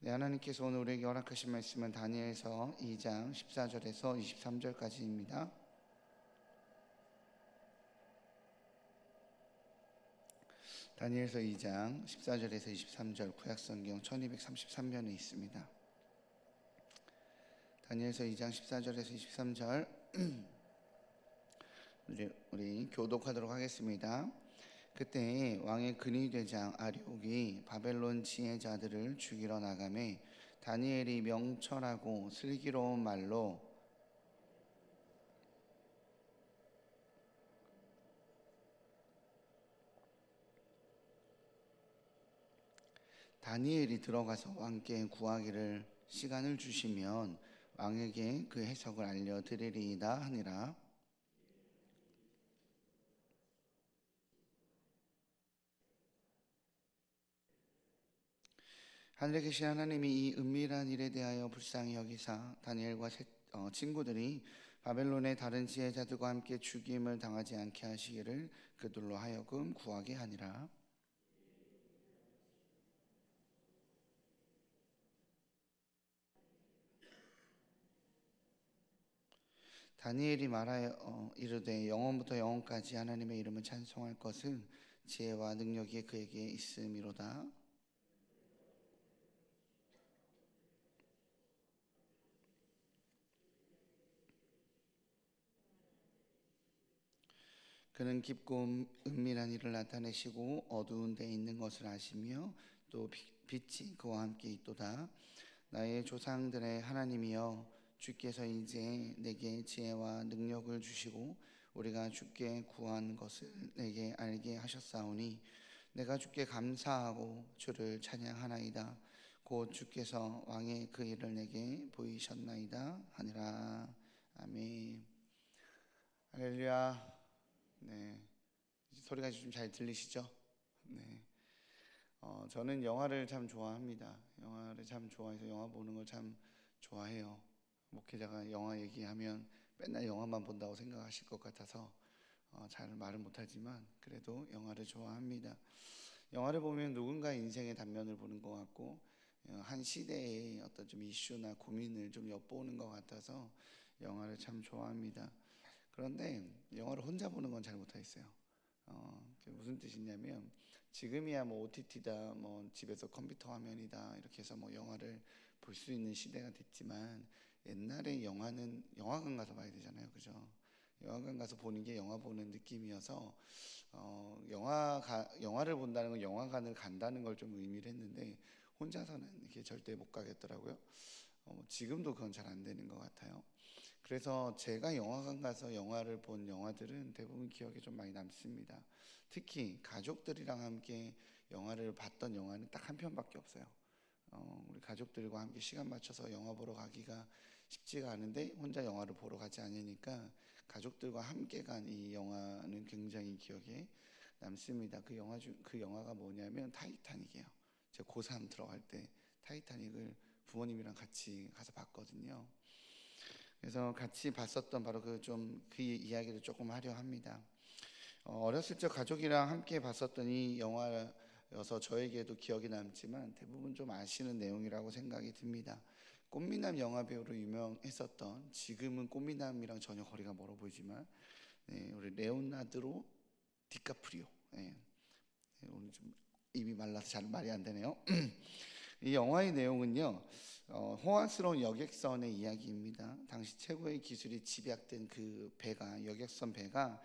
네, 하나님께서 오늘 우리에게 허락하신 말씀은 다니엘서 2장 14절에서 23절까지입니다. 다니엘서 2장 14절에서 23절 구약성경 1233면에 있습니다. 다니엘서 2장 14절에서 23절 우리 교독하도록 하겠습니다. 그때 왕의 근위대장 아리옥이 바벨론 지혜자들을 죽이러 나가매 다니엘이 명철하고 슬기로운 말로 다니엘이 들어가서 왕께 구하기를 시간을 주시면 왕에게 그 해석을 알려드리리이다 하니라. 하늘에 계신 하나님이 이 은밀한 일에 대하여 불쌍히 여기사 다니엘과 친구들이 바벨론의 다른 지혜자들과 함께 죽임을 당하지 않게 하시기를 그들로 하여금 구하게 하니라. 다니엘이 말하여 이르되 영원부터 영원까지 하나님의 이름을 찬송할 것은 지혜와 능력이 그에게 있음이로다. 그는 깊고 은밀한 일을 나타내시고 어두운 데 있는 것을 아시며 또 빛이 그와 함께 있도다. 나의 조상들의 하나님이여, 주께서 이제 내게 지혜와 능력을 주시고 우리가 주께 구한 것을 내게 알게 하셨사오니 내가 주께 감사하고 주를 찬양하나이다. 곧 주께서 왕의 그 일을 내게 보이셨나이다 하니라. 아멘. 할렐루야. 네, 소리가 좀 잘 들리시죠? 네. 저는 영화를 참 좋아합니다. 영화를 참 좋아해서 영화 보는 걸 참 좋아해요. 목회자가 영화 얘기하면 맨날 영화만 본다고 생각하실 것 같아서 잘 말을 못하지만 그래도 영화를 좋아합니다. 영화를 보면 누군가의 인생의 단면을 보는 것 같고 한 시대의 어떤 좀 이슈나 고민을 좀 엿보는 것 같아서 영화를 참 좋아합니다. 그런데 영화를 혼자 보는 건 잘 못하겠어요. 그게 무슨 뜻이냐면 지금이야 뭐 OTT다, 뭐 집에서 컴퓨터 화면이다 이렇게 해서 뭐 영화를 볼 수 있는 시대가 됐지만 옛날에 영화는 영화관 가서 봐야 되잖아요, 그죠? 영화관 가서 보는 게 영화 보는 느낌이어서 영화를 본다는 건 영화관을 간다는 걸 좀 의미를 했는데 혼자서는 이게 절대 못 가겠더라고요. 지금도 그건 잘 안 되는 것 같아요. 그래서 제가 영화관 가서 영화를 본 영화들은 대부분 기억에 좀 많이 남습니다. 특히 가족들이랑 함께 영화를 봤던 영화는 딱 한 편밖에 없어요. 우리 가족들과 함께 시간 맞춰서 영화 보러 가기가 쉽지가 않은데 혼자 영화를 보러 가지 않으니까 가족들과 함께 간 이 영화는 굉장히 기억에 남습니다. 그 영화가 뭐냐면 타이타닉이에요. 제가 고3 들어갈 때 타이타닉을 부모님이랑 같이 가서 봤거든요. 그래서 같이 봤었던 바로 그 이야기를 조금 하려 합니다. 어렸을 적 가족이랑 함께 봤었던 이 영화여서 저에게도 기억이 남지만 대부분 좀 아시는 내용이라고 생각이 듭니다. 꽃미남 영화 배우로 유명했었던, 지금은 꽃미남이랑 전혀 거리가 멀어 보이지만 우리 레오나르도 디카프리오. 오늘 좀 입이 말라서 잘 말이 안 되네요. 이 영화의 내용은요, 호화스러운 여객선의 이야기입니다. 당시 최고의 기술이 집약된 그 배가, 여객선 배가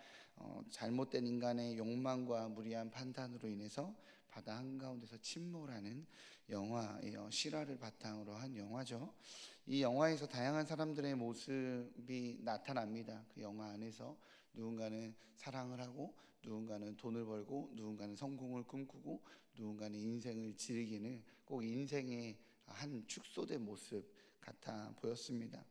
잘못된 인간의 욕망과 무리한 판단으로 인해서 바다 한가운데서 침몰하는 영화예요. 실화를 바탕으로 한 영화죠. 이 영화에서 다양한 사람들의 모습이 나타납니다. 그 영화 안에서 누군가는 사랑을 하고, 누군가는 돈을 벌고, 누군가는 성공을 꿈꾸고, 누군가는 인생을 즐기는 꼭 인생의 한 축소된 모습 같아 보였습니다.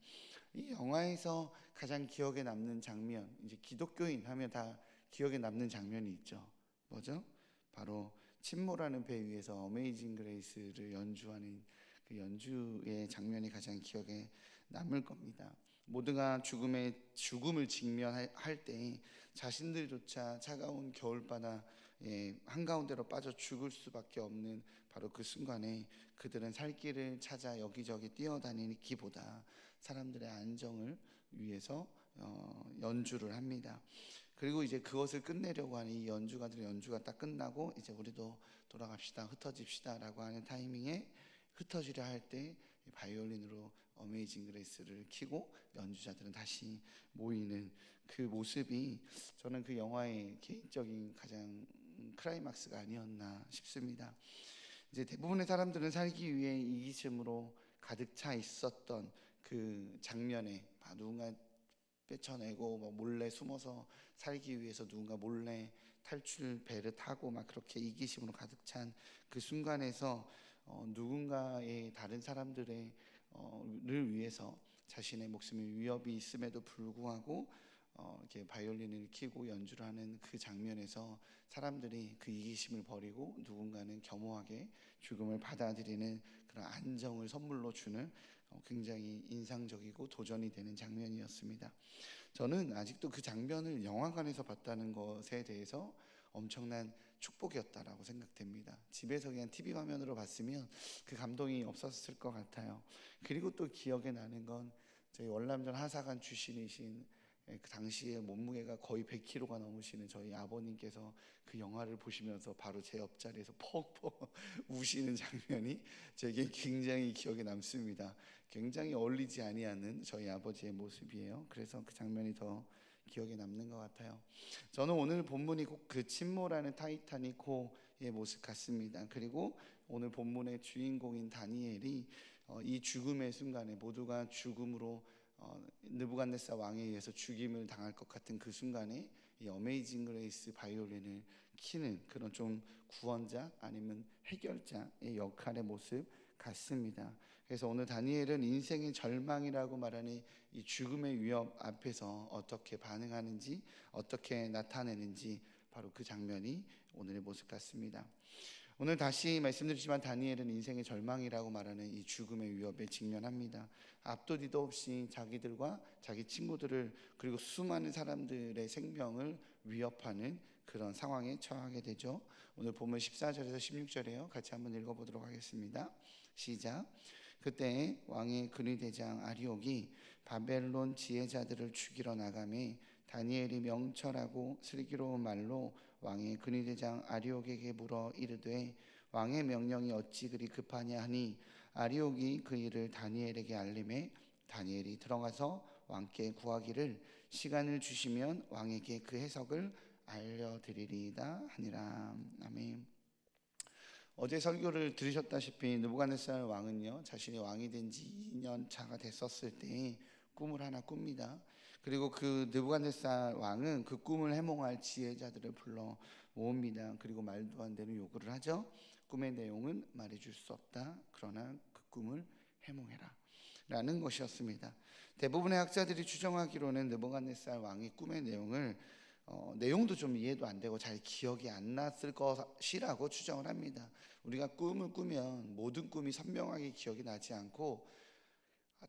이 영화에서 가장 기억에 남는 장면, 이제 기독교인 하면 다 기억에 남는 장면이 있죠. 뭐죠? 바로 침몰하는 배 위에서 어메이징 그레이스를 연주하는 그 연주의 장면이 가장 기억에 남을 겁니다. 모두가 죽음을 직면할 때 자신들조차 차가운 겨울바다에 한가운데로 빠져 죽을 수밖에 없는 바로 그 순간에 그들은 살 길을 찾아 여기저기 뛰어다니기보다 사람들의 안정을 위해서 연주를 합니다. 그리고 이제 그것을 끝내려고 하는 이 연주가들의 연주가 딱 끝나고 이제 우리도 돌아갑시다, 흩어집시다라고 하는 타이밍에 흩어지려 할 때 바이올린으로 어메이징 그레이스를 켜고 연주자들은 다시 모이는 그 모습이 저는 그 영화의 개인적인 가장 클라이막스가 아니었나 싶습니다. 이제 대부분의 사람들은 살기 위해 이기심으로 가득 차 있었던 그 장면에 누군가 뺏어내고 몰래 숨어서 살기 위해서 누군가 몰래 탈출 배를 타고 막 그렇게 이기심으로 가득 찬 그 순간에서 누군가의 다른 사람들의 를 위해서 자신의 목숨에 위협이 있음에도 불구하고 이렇게 바이올린을 켜고 연주를 하는 그 장면에서 사람들이 그 이기심을 버리고 누군가는 겸허하게 죽음을 받아들이는 그런 안정을 선물로 주는 굉장히 인상적이고 도전이 되는 장면이었습니다. 저는 아직도 그 장면을 영화관에서 봤다는 것에 대해서 엄청난 축복이었다라고 생각됩니다. 집에서 그냥 TV 화면으로 봤으면 그 감동이 없었을 것 같아요. 그리고 또 기억에 나는 건 저희 월남전 하사관 출신이신 그 당시에 몸무게가 거의 100kg가 넘으시는 저희 아버님께서 그 영화를 보시면서 바로 제 옆자리에서 퍽퍽 우시는 장면이 제게 굉장히 기억에 남습니다. 굉장히 어울리지 아니하는 저희 아버지의 모습이에요. 그래서 그 장면이 더 기억에 남는 것 같아요. 저는 오늘 본문이 꼭 그 침몰하는 타이타닉호의 모습 같습니다. 그리고 오늘 본문의 주인공인 다니엘이 이 죽음의 순간에 모두가 죽음으로 느부갓네살 왕에 의해서 죽임을 당할 것 같은 그 순간에 이 어메이징 그레이스 바이올린을 키는 그런 좀 구원자 아니면 해결자의 역할의 모습 같습니다. 그래서 오늘 다니엘은 인생의 절망이라고 말하는 이 죽음의 위협 앞에서 어떻게 반응하는지, 어떻게 나타내는지 바로 그 장면이 오늘의 모습 같습니다. 오늘 다시 말씀드리지만 다니엘은 인생의 절망이라고 말하는 이 죽음의 위협에 직면합니다. 앞도 뒤도 없이 자기들과 자기 친구들을 그리고 수많은 사람들의 생명을 위협하는 그런 상황에 처하게 되죠. 오늘 본문 14절에서 16절이에요. 같이 한번 읽어보도록 하겠습니다. 시작. 그때 왕의 근위대장 아리옥이 바벨론 지혜자들을 죽이러 나가매 다니엘이 명철하고 슬기로운 말로 왕의 근위대장 아리옥에게 물어 이르되 왕의 명령이 어찌 그리 급하냐 하니 아리옥이 그 일을 다니엘에게 알림해 다니엘이 들어가서 왕께 구하기를 시간을 주시면 왕에게 그 해석을 알려드리리이다 하니라. 아멘. 어제 설교를 들으셨다시피 느부갓네살 왕은요 자신이 왕이 된 지 2년 차가 됐었을 때 꿈을 하나 꿉니다. 그리고 그 느부갓네살 왕은 그 꿈을 해몽할 지혜자들을 불러 모읍니다. 그리고 말도 안 되는 요구를 하죠. 꿈의 내용은 말해줄 수 없다. 그러나 그 꿈을 해몽해라 라는 것이었습니다. 대부분의 학자들이 추정하기로는 느부갓네살 왕이 꿈의 내용을 내용도 좀 이해도 안 되고 잘 기억이 안 났을 것이라고 추정을 합니다. 우리가 꿈을 꾸면 모든 꿈이 선명하게 기억이 나지 않고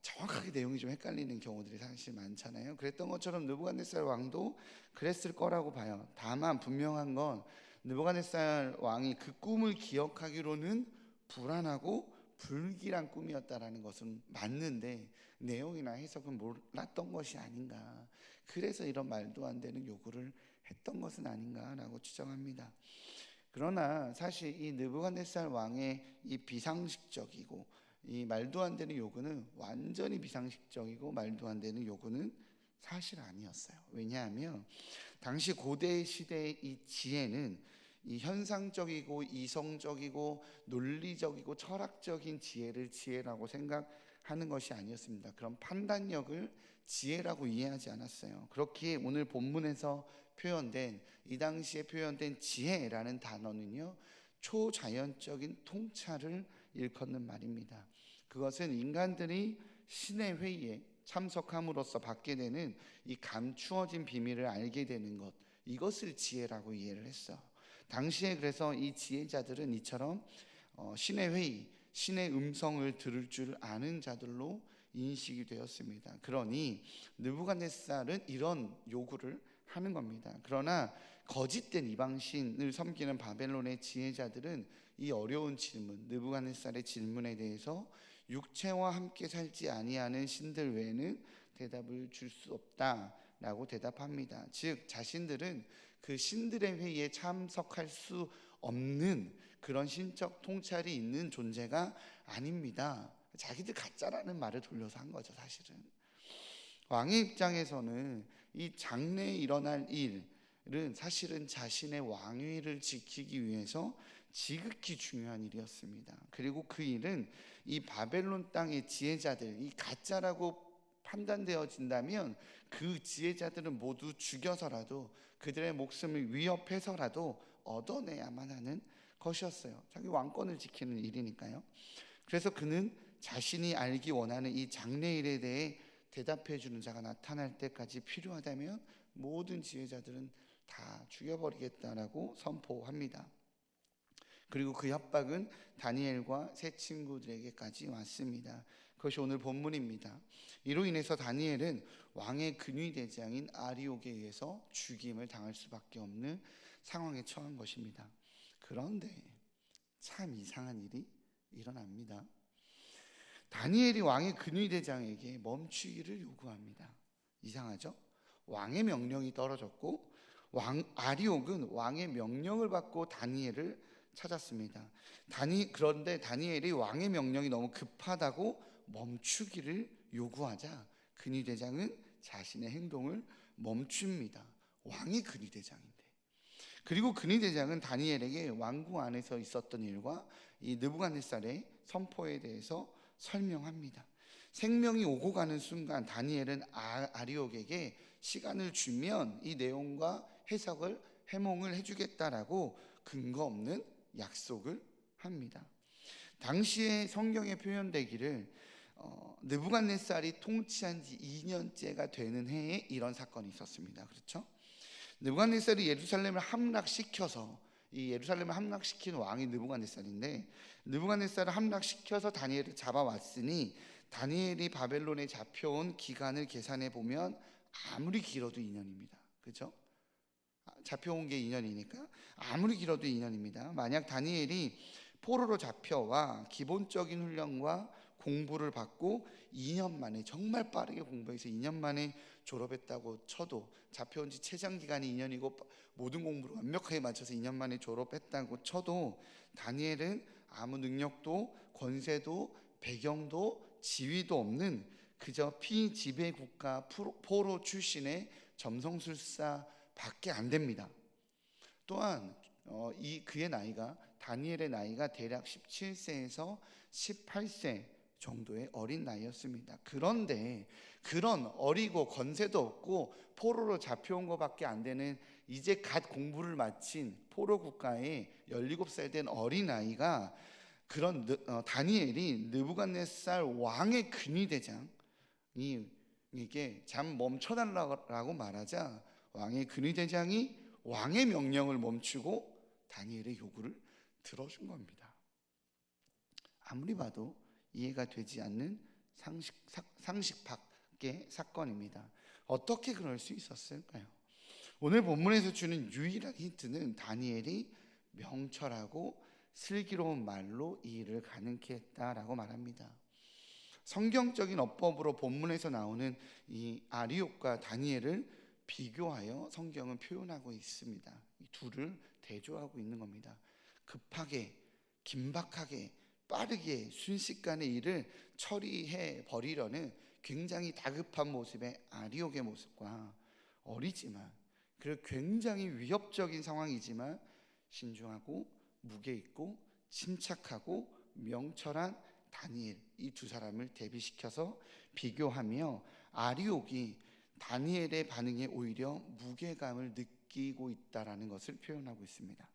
정확하게 내용이 좀 헷갈리는 경우들이 사실 많잖아요. 그랬던 것처럼 느부갓네살 왕도 그랬을 거라고 봐요. 다만 분명한 건 느부갓네살 왕이 그 꿈을 기억하기로는 불안하고 불길한 꿈이었다라는 것은 맞는데 내용이나 해석은 몰랐던 것이 아닌가. 그래서 이런 말도 안 되는 요구를 했던 것은 아닌가라고 추정합니다. 그러나 사실 이 느부갓네살 왕의 이 비상식적이고 이 말도 안 되는 요구는 완전히 비상식적이고 말도 안 되는 요구는 사실 아니었어요. 왜냐하면 당시 고대 시대의 이 지혜는 이 현상적이고 이성적이고 논리적이고 철학적인 지혜를 지혜라고 생각하는 것이 아니었습니다. 그런 판단력을 지혜라고 이해하지 않았어요. 그렇기에 오늘 본문에서 표현된 이 당시에 표현된 지혜라는 단어는요 초자연적인 통찰을 일컫는 말입니다. 그것은 인간들이 신의 회의에 참석함으로써 받게 되는 이 감추어진 비밀을 알게 되는 것, 이것을 지혜라고 이해를 했어. 당시에 그래서 이 지혜자들은 이처럼 신의 회의, 신의 음성을 들을 줄 아는 자들로 인식이 되었습니다. 그러니 느부갓네살은 이런 요구를 하는 겁니다. 그러나 거짓된 이방신을 섬기는 바벨론의 지혜자들은 이 어려운 질문, 느부갓네살의 질문에 대해서 육체와 함께 살지 아니하는 신들 외에는 대답을 줄 수 없다라고 대답합니다. 즉 자신들은 그 신들의 회의에 참석할 수 없는 그런 신적 통찰이 있는 존재가 아닙니다. 자기들 가짜라는 말을 돌려서 한 거죠. 사실은 왕의 입장에서는 이 장래에 일어날 일은 사실은 자신의 왕위를 지키기 위해서 지극히 중요한 일이었습니다. 그리고 그 일은 이 바벨론 땅의 지혜자들, 이 가짜라고 판단되어진다면 그 지혜자들은 모두 죽여서라도 그들의 목숨을 위협해서라도 얻어내야만 하는 것이었어요. 자기 왕권을 지키는 일이니까요. 그래서 그는 자신이 알기 원하는 이 장래일에 대해 대답해 주는 자가 나타날 때까지 필요하다면 모든 지혜자들은 다 죽여버리겠다라고 선포합니다. 그리고 그 협박은 다니엘과 세 친구들에게까지 왔습니다. 그것이 오늘 본문입니다. 이로 인해서 다니엘은 왕의 근위대장인 아리옥에 의해서 죽임을 당할 수밖에 없는 상황에 처한 것입니다. 그런데 참 이상한 일이 일어납니다. 다니엘이 왕의 근위대장에게 멈추기를 요구합니다. 이상하죠? 왕의 명령이 떨어졌고 아리옥은 왕의 명령을 받고 다니엘을 찾았습니다. 그런데 다니엘이 왕의 명령이 너무 급하다고 멈추기를 요구하자 근위대장은 자신의 행동을 멈춥니다. 왕이 근위대장인데. 그리고 근위대장은 다니엘에게 왕궁 안에서 있었던 일과 이 느부갓네살의 선포에 대해서 설명합니다. 생명이 오고 가는 순간 다니엘은 아리옥에게 시간을 주면 이 내용과 해석을 해몽을 해주겠다라고 근거 없는 약속을 합니다. 당시에 성경에 표현되기를 느부갓네살이 통치한 지 2년째가 되는 해에 이런 사건이 있었습니다. 그렇죠? 느부갓네살이 예루살렘을 함락시켜서 이 예루살렘을 함락시킨 왕이 느부갓네살인데 느부갓네살을 함락시켜서 다니엘을 잡아왔으니 다니엘이 바벨론에 잡혀온 기간을 계산해 보면 아무리 길어도 2년입니다. 그렇죠? 잡혀온 게 2년이니까 아무리 길어도 2년입니다. 만약 다니엘이 포로로 잡혀와 기본적인 훈련과 공부를 받고 2년 만에 정말 빠르게 공부해서 2년 만에 졸업했다고 쳐도 잡혀온 지 최장 기간이 2년이고 모든 공부를 완벽하게 마쳐서 2년 만에 졸업했다고 쳐도 다니엘은 아무 능력도 권세도 배경도 지위도 없는 그저 피지배 국가 포로 출신의 점성술사밖에 안 됩니다. 또한 그의 나이가 다니엘의 나이가 대략 17세에서 18세 정도의 어린 나이였습니다. 그런데 그런 어리고 권세도 없고 포로로 잡혀온 것밖에 안 되는 이제 갓 공부를 마친 포로 국가의 17살 된 어린아이가 그런 다니엘이 느부갓네살 왕의 근위대장에게 잠 멈춰달라고 말하자 왕의 근위대장이 왕의 명령을 멈추고 다니엘의 요구를 들어준 겁니다. 아무리 봐도 이해가 되지 않는 상식 밖의 사건입니다. 어떻게 그럴 수 있었을까요? 오늘 본문에서 주는 유일한 힌트는 다니엘이 명철하고 슬기로운 말로 이 일을 가능케 했다라고 말합니다. 성경적인 어법으로 본문에서 나오는 이 아리옥과 다니엘을 비교하여 성경은 표현하고 있습니다. 이 둘을 대조하고 있는 겁니다. 급하게, 긴박하게, 빠르게 순식간에 일을 처리해 버리려는 굉장히 다급한 모습의 아리옥의 모습과 어리지만 그리고 굉장히 위협적인 상황이지만 신중하고 무게 있고 침착하고 명철한 다니엘, 이 두 사람을 대비시켜서 비교하며 아리옥이 다니엘의 반응에 오히려 무게감을 느끼고 있다라는 것을 표현하고 있습니다.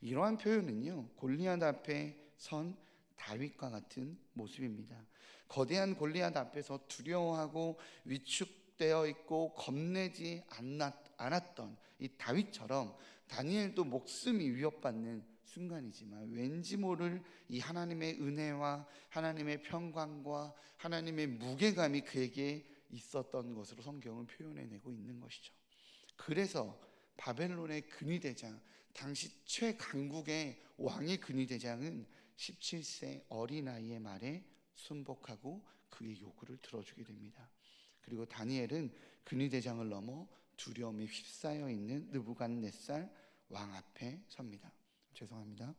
이러한 표현은요, 골리앗 앞에 선 다윗과 같은 모습입니다. 거대한 골리앗 앞에서 두려워하고 위축되어 있고 겁내지 않았던 이 다윗처럼 다니엘도 목숨이 위협받는 순간이지만 왠지 모를 이 하나님의 은혜와 하나님의 평강과 하나님의 무게감이 그에게 있었던 것으로 성경은 표현해내고 있는 것이죠. 그래서 바벨론의 근위대장, 당시 최강국의 왕의 근위대장은 17세 어린아이의 말에 순복하고 그의 요구를 들어주게 됩니다. 그리고 다니엘은 근위대장을 넘어 두려움에 휩싸여 있는 느부갓네살 왕 앞에 섭니다. 죄송합니다.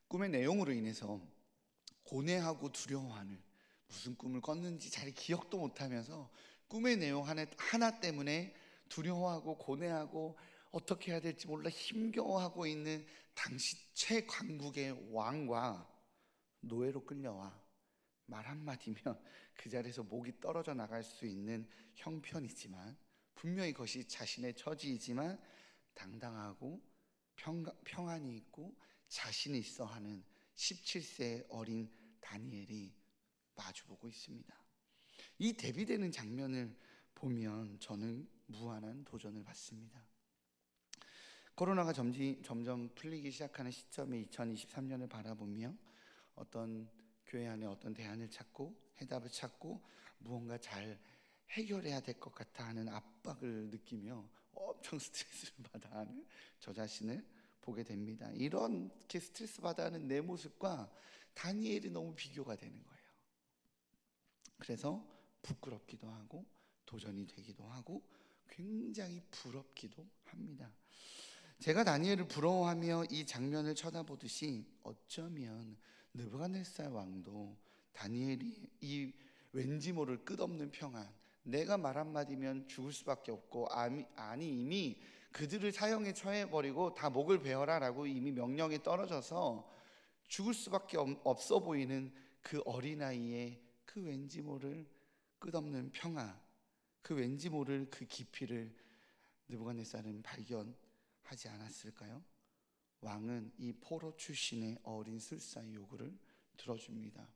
꿈의 내용으로 인해서 고뇌하고 두려워하는, 무슨 꿈을 꿨는지 잘 기억도 못하면서 꿈의 내용 하나 때문에 두려워하고 고뇌하고 어떻게 해야 될지 몰라 힘겨워하고 있는 당시 최강국의 왕과 노예로 끌려와 말 한마디면 그 자리에서 목이 떨어져 나갈 수 있는 형편이지만, 분명히 그것이 자신의 처지이지만 당당하고 평안이 있고 자신이 있어 하는 17세의 어린 다니엘이 마주보고 있습니다. 이 대비되는 장면을 보면 저는 무한한 도전을 받습니다. 코로나가 점점 풀리기 시작하는 시점에 2023년을 바라보며 어떤 교회 안에 어떤 대안을 찾고 해답을 찾고 무언가 잘 해결해야 될 것 같아 하는 압박을 느끼며 엄청 스트레스를 받아 하는 저 자신을 보게 됩니다. 이렇게 스트레스 받아 하는 내 모습과 다니엘이 너무 비교가 되는 거예요. 그래서 부끄럽기도 하고 도전이 되기도 하고 굉장히 부럽기도 합니다. 제가 다니엘을 부러워하며 이 장면을 쳐다보듯이 어쩌면 느부갓네살 왕도 다니엘이 이 왠지 모를 끝없는 평안, 내가 말 한마디면 죽을 수밖에 없고 아니 이미 그들을 사형에 처해버리고 다 목을 베어라 라고 이미 명령이 떨어져서 죽을 수밖에 없어 보이는 그 어린아이의 그 왠지 모를 끝없는 평안, 그 왠지 모를 그 깊이를 느부갓네살은 발견하지 않았을까요? 왕은 이 포로 출신의 어린 술사의 요구를 들어줍니다.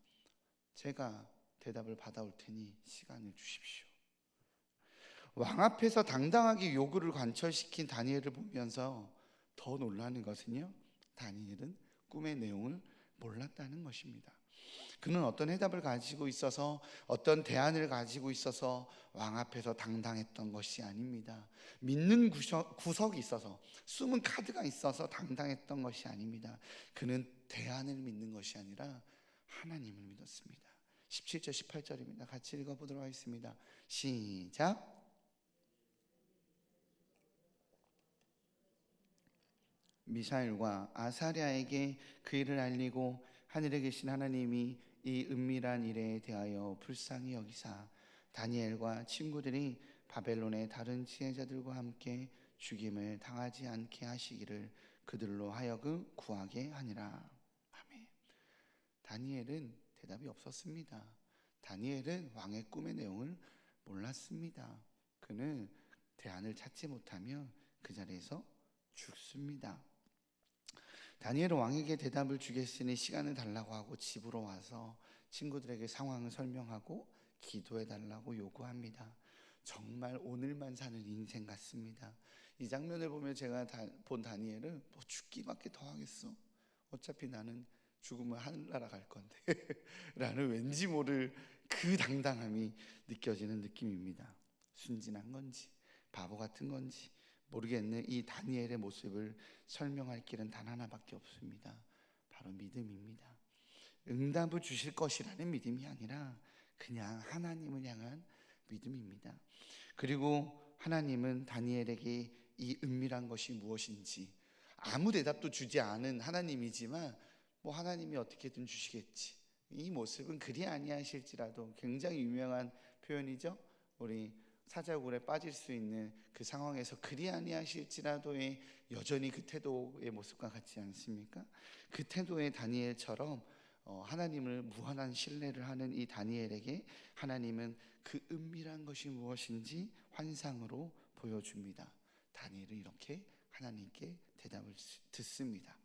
제가 대답을 받아올 테니 시간을 주십시오. 왕 앞에서 당당하게 요구를 관철시킨 다니엘을 보면서 더 놀라는 것은요, 다니엘은 꿈의 내용을 몰랐다는 것입니다. 그는 어떤 해답을 가지고 있어서, 어떤 대안을 가지고 있어서 왕 앞에서 당당했던 것이 아닙니다. 믿는 구석이 있어서, 숨은 카드가 있어서 당당했던 것이 아닙니다. 그는 대안을 믿는 것이 아니라 하나님을 믿었습니다. 17절 18절입니다. 같이 읽어보도록 하겠습니다. 시작. 미사엘과 아사랴에게 그 일을 알리고 하늘에 계신 하나님이 이 은밀한 일에 대하여 불쌍히 여기사 다니엘과 친구들이 바벨론의 다른 지혜자들과 함께 죽임을 당하지 않게 하시기를 그들로 하여금 구하게 하니라. 아멘. 다니엘은 대답이 없었습니다. 다니엘은 왕의 꿈의 내용을 몰랐습니다. 그는 대안을 찾지 못하며 그 자리에서 죽습니다. 다니엘은 왕에게 대답을 주겠으니 시간을 달라고 하고 집으로 와서 친구들에게 상황을 설명하고 기도해 달라고 요구합니다. 정말 오늘만 사는 인생 같습니다. 이 장면을 보면 제가 본 다니엘은 뭐 죽기밖에 더 하겠어, 어차피 나는 죽으면 하늘나라 갈 건데 라는 왠지 모를 그 당당함이 느껴지는 느낌입니다. 순진한 건지 바보 같은 건지 모르겠는 이 다니엘의 모습을 설명할 길은 단 하나밖에 없습니다. 바로 믿음입니다. 응답을 주실 것이라는 믿음이 아니라 그냥 하나님을 향한 믿음입니다. 그리고 하나님은 다니엘에게 이 은밀한 것이 무엇인지 아무 대답도 주지 않은 하나님이지만 뭐 하나님이 어떻게든 주시겠지, 이 모습은 그리 아니하실지라도, 굉장히 유명한 표현이죠. 우리 사자굴에 빠질 수 있는 그 상황에서 그리 아니하실지라도의 여전히 그 태도의 모습과 같지 않습니까? 그 태도의 다니엘처럼 하나님을 무한한 신뢰를 하는 이 다니엘에게 하나님은 그 은밀한 것이 무엇인지 환상으로 보여줍니다. 다니엘은 이렇게 하나님께 대답을 듣습니다.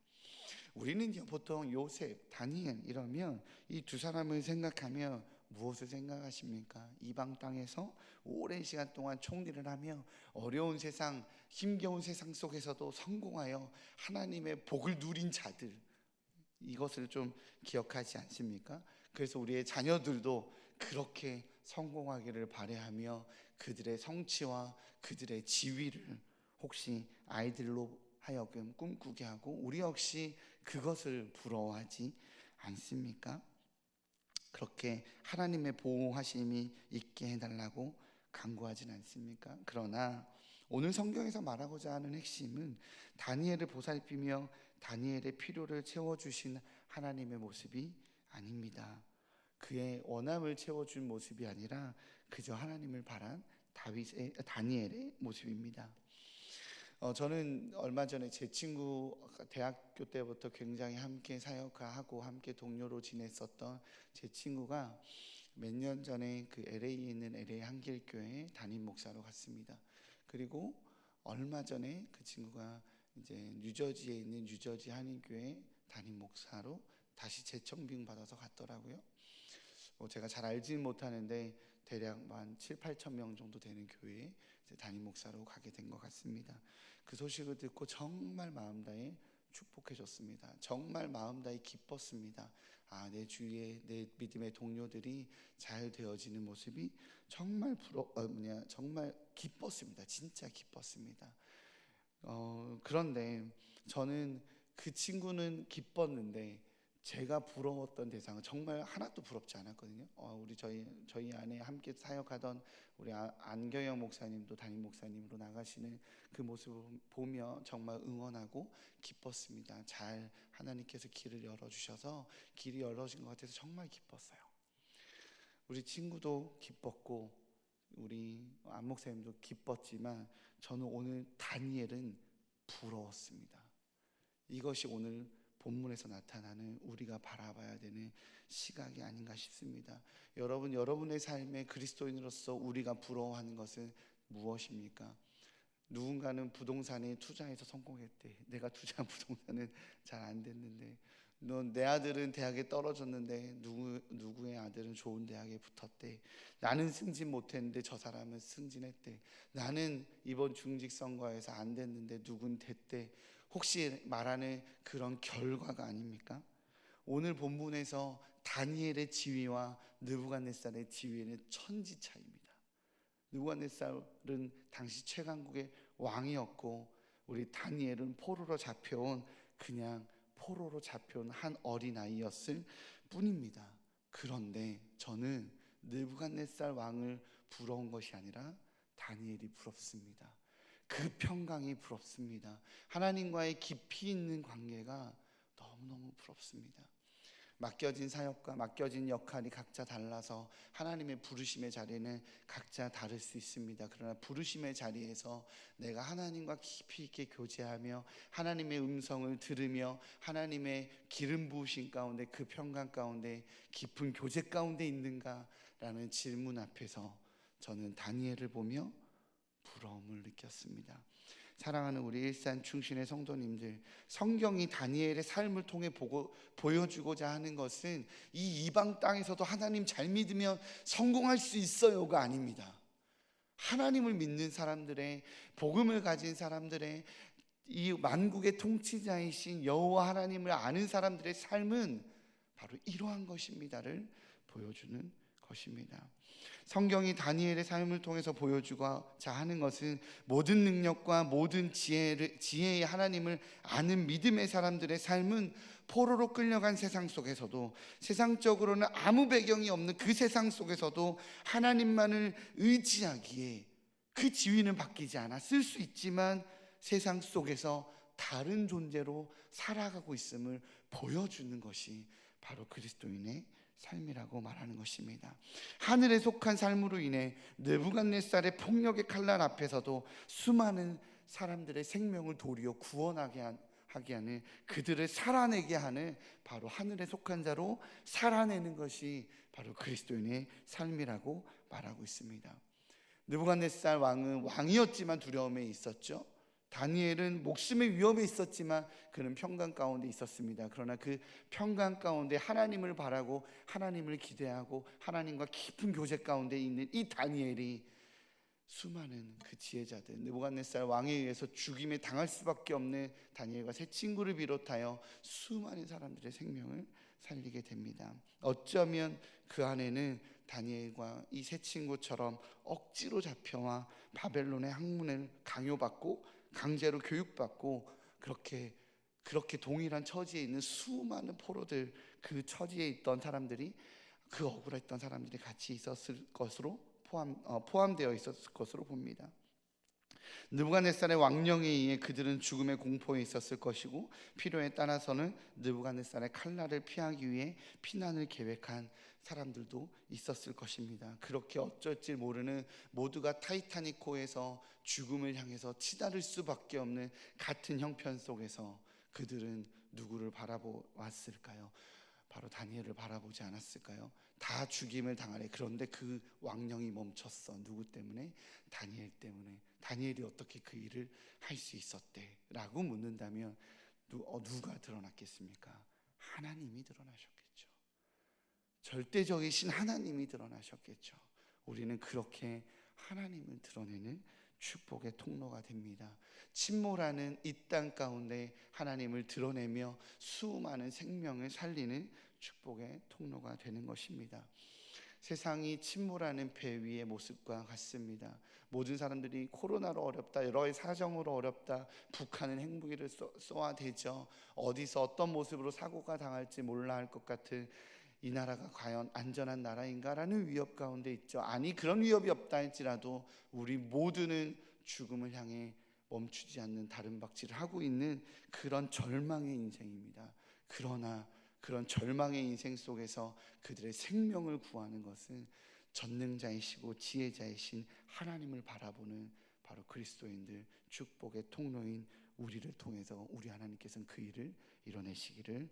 우리는 보통 요셉, 다니엘 이러면 이 두 사람을 생각하며 무엇을 생각하십니까? 이방 땅에서 오랜 시간 동안 총리를 하며 어려운 세상, 힘겨운 세상 속에서도 성공하여 하나님의 복을 누린 자들, 이것을 좀 기억하지 않습니까? 그래서 우리의 자녀들도 그렇게 성공하기를 바라하며 그들의 성취와 그들의 지위를 혹시 아이들로 하여금 꿈꾸게 하고 우리 역시 그것을 부러워하지 않습니까? 그렇게 하나님의 보호하심이 있게 해달라고 간구하진 않습니까? 그러나 오늘 성경에서 말하고자 하는 핵심은 다니엘을 보살피며 다니엘의 필요를 채워주신 하나님의 모습이 아닙니다. 그의 원함을 채워준 모습이 아니라 그저 하나님을 바란 다니엘의 모습입니다. 저는 얼마 전에 제 친구 대학교 때부터 굉장히 함께 사역하고 함께 동료로 지냈었던 제 친구가 몇 년 전에 그 LA에 있는 LA 한길교회 담임 목사로 갔습니다. 그리고 얼마 전에 그 친구가 이제 뉴저지에 있는 뉴저지 한인교회 담임 목사로 다시 재청빙 받아서 갔더라고요. 제가 잘 알지는 못하는데 대략 한 7, 8천 명 정도 되는 교회에 담임 목사로 가게 된 것 같습니다. 그 소식을 듣고 정말 마음 다해 축복해줬습니다. 정말 마음 다해 기뻤습니다. 내 주위에 내 믿음의 동료들이 잘 되어지는 모습이 정말 정말 기뻤습니다. 진짜 기뻤습니다. 그런데 저는 그 친구는 기뻤는데 제가 부러웠던 대상은 정말 하나도 부럽지 않았거든요. 우리 저희 안에 함께 사역하던 우리 안경영 목사님도 담임 목사님으로 나가시는 그 모습을 보며 정말 응원하고 기뻤습니다. 잘 하나님께서 길을 열어주셔서 길이 열어진 것 같아서 정말 기뻤어요. 우리 친구도 기뻤고 우리 안 목사님도 기뻤지만 저는 오늘 다니엘은 부러웠습니다. 이것이 오늘 본문에서 나타나는 우리가 바라봐야 되는 시각이 아닌가 싶습니다. 여러분, 여러분의 삶에 그리스도인으로서 우리가 부러워하는 것은 무엇입니까? 누군가는 부동산에 투자해서 성공했대. 내가 투자한 부동산은 잘 안 됐는데, 내 아들은 대학에 떨어졌는데 누구의 아들은 좋은 대학에 붙었대. 나는 승진 못했는데 저 사람은 승진했대. 나는 이번 중직선거에서 안 됐는데 누군 됐대. 혹시 말하는 그런 결과가 아닙니까? 오늘 본문에서 다니엘의 지위와 느부갓네살의 지위는 천지 차이입니다. 느부갓네살은 당시 최강국의 왕이었고 우리 다니엘은 포로로 잡혀온 한 어린아이였을 뿐입니다. 그런데 저는 느부갓네살 왕을 부러운 것이 아니라 다니엘이 부럽습니다. 그 평강이 부럽습니다. 하나님과의 깊이 있는 관계가 너무너무 부럽습니다. 맡겨진 사역과 맡겨진 역할이 각자 달라서 하나님의 부르심의 자리는 각자 다를 수 있습니다. 그러나 부르심의 자리에서 내가 하나님과 깊이 있게 교제하며 하나님의 음성을 들으며 하나님의 기름 부으신 가운데 그 평강 가운데 깊은 교제 가운데 있는가라는 질문 앞에서 저는 다니엘을 보며 부러움을 느꼈습니다. 사랑하는 우리 일산 충신의 성도님들, 성경이 다니엘의 삶을 통해 보여주고자 하는 것은 이 이방 땅에서도 하나님 잘 믿으면 성공할 수 있어요가 아닙니다. 하나님을 믿는 사람들의, 복음을 가진 사람들의, 이 만국의 통치자이신 여호와 하나님을 아는 사람들의 삶은 바로 이러한 것입니다를 보여주는 것입니다. 성경이 다니엘의 삶을 통해서 보여주고자 하는 것은 모든 능력과 모든 지혜의 하나님을 아는 믿음의 사람들의 삶은 포로로 끌려간 세상 속에서도, 세상적으로는 아무 배경이 없는 그 세상 속에서도 하나님만을 의지하기에 그 지위는 바뀌지 않아 쓸 수 있지만 세상 속에서 다른 존재로 살아가고 있음을 보여주는 것이 바로 그리스도인의 삶이라고 말하는 것입니다. 하늘에 속한 삶으로 인해 느부갓네살의 폭력의 칼날 앞에서도 수많은 사람들의 생명을 도리어 구원하게 하는, 그들을 살아내게 하는, 바로 하늘에 속한 자로 살아내는 것이 바로 그리스도인의 삶이라고 말하고 있습니다. 느부갓네살 왕은 왕이었지만 두려움에 있었죠. 다니엘은 목숨의 위험에 있었지만 그는 평강 가운데 있었습니다. 그러나 그 평강 가운데 하나님을 바라고 하나님을 기대하고 하나님과 깊은 교제 가운데 있는 이 다니엘이 수많은 그 지혜자들, 느부갓네살 왕에 의해서 죽임에 당할 수밖에 없는 다니엘과 세 친구를 비롯하여 수많은 사람들의 생명을 살리게 됩니다. 어쩌면 그 안에는 다니엘과 이 세 친구처럼 억지로 잡혀와 바벨론의 학문을 강요받고 강제로 교육받고 그렇게 동일한 처지에 있는 수많은 포로들, 그 처지에 있던 사람들이, 그 억울했던 사람들이 같이 있었을 것으로 포함되어 있었을 것으로 봅니다. 느부갓네살의 왕령에 의해 그들은 죽음의 공포에 있었을 것이고, 필요에 따라서는 느부갓네살의 칼날을 피하기 위해 피난을 계획한 사람들도 있었을 것입니다. 그렇게 어쩔 줄 모르는, 모두가 타이타닉호에서 죽음을 향해서 치달을 수밖에 없는 같은 형편 속에서 그들은 누구를 바라보았을까요? 바로 다니엘을 바라보지 않았을까요? 다 죽임을 당하래. 그런데 그 왕령이 멈췄어. 누구 때문에? 다니엘 때문에. 다니엘이 어떻게 그 일을 할 수 있었대? 라고 묻는다면 누가 드러났겠습니까? 하나님이 드러나셨겠죠. 절대적이신 하나님이 드러나셨겠죠. 우리는 그렇게 하나님을 드러내는 축복의 통로가 됩니다. 침몰하는 이 땅 가운데 하나님을 드러내며 수많은 생명을 살리는 축복의 통로가 되는 것입니다. 세상이 침몰하는 배 위의 모습과 같습니다. 모든 사람들이 코로나로 어렵다, 여러 사정으로 어렵다, 북한은 핵무기를 쏘아대죠, 어디서 어떤 모습으로 사고가 당할지 몰라 할 것 같은 이 나라가 과연 안전한 나라인가라는 위협 가운데 있죠. 아니, 그런 위협이 없다 할지라도 우리 모두는 죽음을 향해 멈추지 않는 다름박질을 하고 있는 그런 절망의 인생입니다. 그러나 그런 절망의 인생 속에서 그들의 생명을 구하는 것은 전능자이시고 지혜자이신 하나님을 바라보는 바로 그리스도인들, 축복의 통로인 우리를 통해서 우리 하나님께서는 그 일을 이뤄내시기를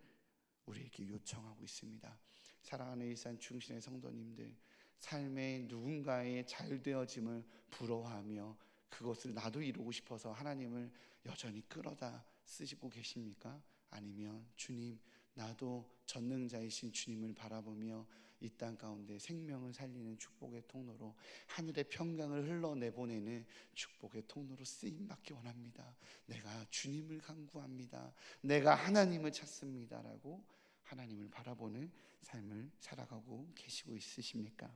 우리에게 요청하고 있습니다. 사랑하는 일산 중신의 성도님들, 삶의 누군가의 잘되어짐을 부러워하며 그것을 나도 이루고 싶어서 하나님을 여전히 끌어다 쓰시고 계십니까? 아니면 주님, 나도 전능자이신 주님을 바라보며 이 땅 가운데 생명을 살리는 축복의 통로로, 하늘의 평강을 흘러내보내는 축복의 통로로 쓰임받기 원합니다. 내가 주님을 간구합니다. 내가 하나님을 찾습니다 라고 하나님을 바라보는 삶을 살아가고 계시고 있으십니까?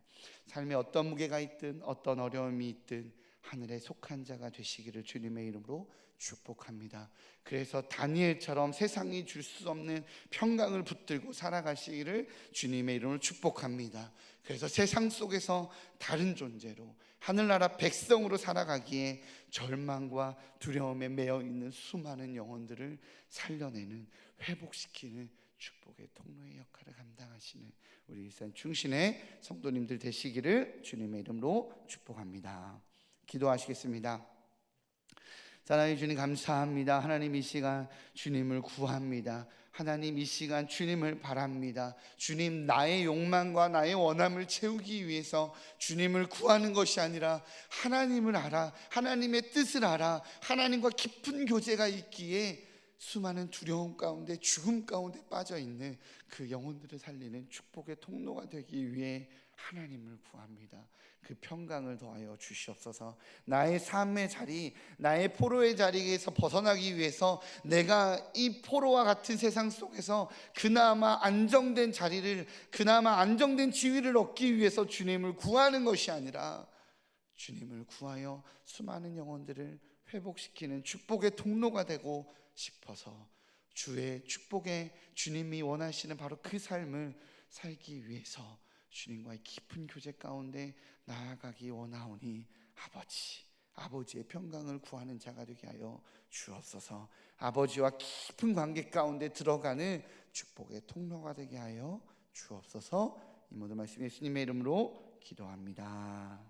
삶에 어떤 무게가 있든 어떤 어려움이 있든 하늘에 속한 자가 되시기를 주님의 이름으로 축복합니다. 그래서 다니엘처럼 세상이 줄 수 없는 평강을 붙들고 살아가시기를 주님의 이름으로 축복합니다. 그래서 세상 속에서 다른 존재로, 하늘나라 백성으로 살아가기에 절망과 두려움에 매여 있는 수많은 영혼들을 살려내는, 회복시키는 축복의 통로의 역할을 감당하시는 우리 일산 충신의 성도님들 되시기를 주님의 이름으로 축복합니다. 기도하시겠습니다. 사랑해 주님, 감사합니다. 하나님, 이 시간 주님을 구합니다. 하나님, 이 시간 주님을 바랍니다. 주님, 나의 욕망과 나의 원함을 채우기 위해서 주님을 구하는 것이 아니라 하나님을 알아, 하나님의 뜻을 알아, 하나님과 깊은 교제가 있기에 수많은 두려움 가운데, 죽음 가운데 빠져있는 그 영혼들을 살리는 축복의 통로가 되기 위해 하나님을 구합니다. 그 평강을 더하여 주시옵소서. 나의 삶의 자리, 나의 포로의 자리에서 벗어나기 위해서 내가 이 포로와 같은 세상 속에서 그나마 안정된 자리를, 그나마 안정된 지위를 얻기 위해서 주님을 구하는 것이 아니라 주님을 구하여 수많은 영혼들을 회복시키는 축복의 통로가 되고 싶어서 주의 축복에 주님이 원하시는 바로 그 삶을 살기 위해서 주님과의 깊은 교제 가운데 나아가기 원하오니 아버지의 평강을 구하는 자가 되게 하여 주옵소서. 아버지와 깊은 관계 가운데 들어가는 축복의 통로가 되게 하여 주옵소서. 이 모든 말씀 예수님의 이름으로 기도합니다.